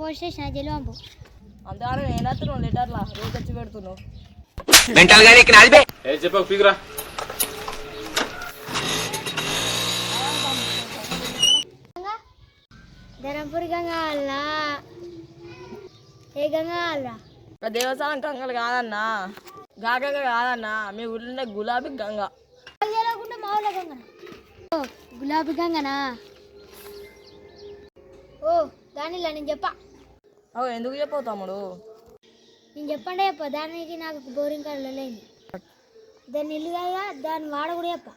Post చేసిన జల్లు పంపు. అంతే ఏనాత్రం లెటర్లా రోజు వచ్చి పెడుతున్నావు చెప్పకు పీకురా. ధరంపూరి గంగా అల్లా ఏ గంగా అల్లా దేవస్థానం గంగలు కాదన్నా గంగ కాదన్నా మీ ఊళ్ళో గులాబీ గంగ మా ఊళ్ళో గంగ గులాబీ గంగనా ఓ దానిలా నేను చెప్పా ఎందుకు చెప్పవు తమ్ముడు నేను చెప్పండి చెప్ప దానికి నాకు బోరింగ్ కార్డు లేదు దాన్ని ఇల్లు కదా దాన్ని వాడ కూడా చెప్ప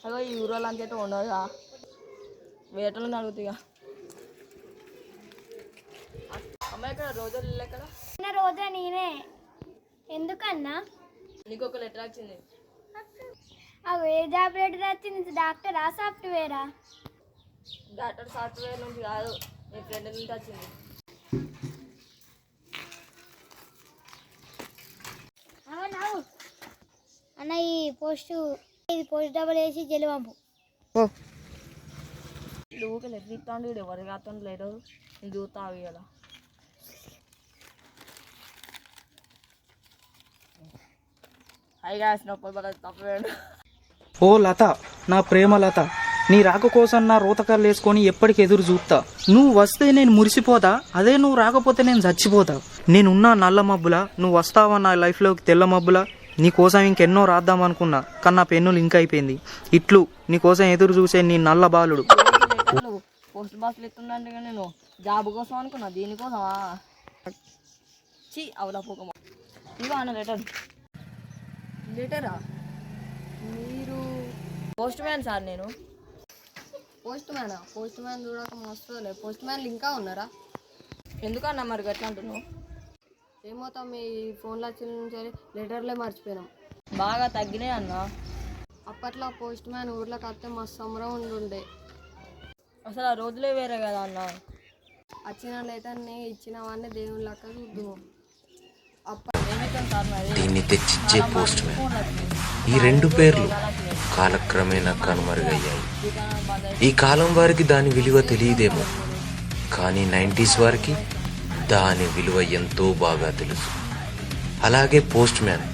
అదో ఈ ఊరోళ్ళు అంతే ఉండదుగా వేటలను అడుగుతాయిగా అమ్మాయి ఇక్కడ రోజు ఇల్లు ఎక్కడ రోజా నేనే ఎందుకన్నా నీకు ఒక లెటర్ వచ్చింది అవి ఏ జాబ్ లెటర్ వచ్చింది డాక్టరా సాఫ్ట్వేరా డాక్టర్ సాఫ్ట్వేర్ నుంచి కాదు నీ ఫ్రెండ్ నుంచి వచ్చింది అవునవు అన్న ఇది పోస్ట్ డబల్ వేసి జల్లు పంపు ఊకే లెటర్ ఇస్తాడు వీడు ఎవరికి అతను లేరు నేను చూస్తా అవియాల హైగా నొప్పి తప్పవేడు ఓ లత, నా ప్రేమ లత, నీ రాక కోసం నా రోతకాలు వేసుకొని ఎప్పటికి ఎదురు చూస్తా. నువ్వు వస్తే నేను మురిసిపోతా, అదే నువ్వు రాకపోతే నేను చచ్చిపోతా. నేనున్నా నల్ల మబ్బులా, నువ్వు వస్తావా నా లైఫ్లోకి తెల్ల మబ్బులా. నీకోసం ఇంకెన్నో రాద్దాం అనుకున్నా, కానీ నా పెన్నులు ఇంకా అయిపోయింది. ఇట్లు నీకోసం ఎదురు చూసే నీ నల్ల బాలుడు. పోస్ట్ బాక్స్లు ఎత్తుందంటే నేను జాబ్ కోసం అనుకున్నా, దీనికోసమా చీ అవులా పోకమా. ఇదిగో అన్న లెటరా మీరు పోస్ట్ మ్యాన్ సార్ నేను పోస్ట్ మ్యాన్ చూడక మోస్తలే. పోస్ట్ మ్యాన్లు ఇంకా ఉన్నారా? ఎందుకన్నా మరి ఎట్లా అంటున్నావు? ఏమవుతాం మీ ఫోన్లో వచ్చిన నుంచి లెటర్లే మర్చిపోయినాం. బాగా తగ్గినాయి అన్న. అప్పట్లో పోస్ట్ మ్యాన్ ఊర్లోకి వస్తే మస్తు సంబరం ఉండుండే. అసలు ఆ రోజులే వేరే కదా అన్న. వచ్చిన లెటర్ని ఇచ్చిన వాడిని దేవుని లెక్క చూద్దాము. దీన్ని తెచ్చిచ్చే పోస్ట్ మ్యాన్, ఈ రెండు పేర్లు కాలక్రమేణా కనుమరుగయ్యాయి. ఈ కాలం వారికి దాని విలువ తెలియదేమో, కానీ 90s వారికి దాని విలువ ఎంతో బాగా తెలుసు. అలాగే పోస్ట్ మ్యాన్,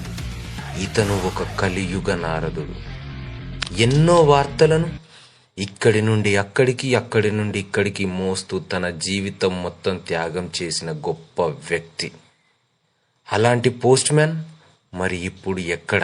ఇతను ఒక కలియుగ నారదుడు. ఎన్నో వార్తలను ఇక్కడి నుండి అక్కడికి, అక్కడి నుండి ఇక్కడికి మోస్తూ తన జీవితం మొత్తం త్యాగం చేసిన గొప్ప వ్యక్తి. అలాంటి పోస్ట్ మ్యాన్ మరి ఇప్పుడు ఎక్కడ?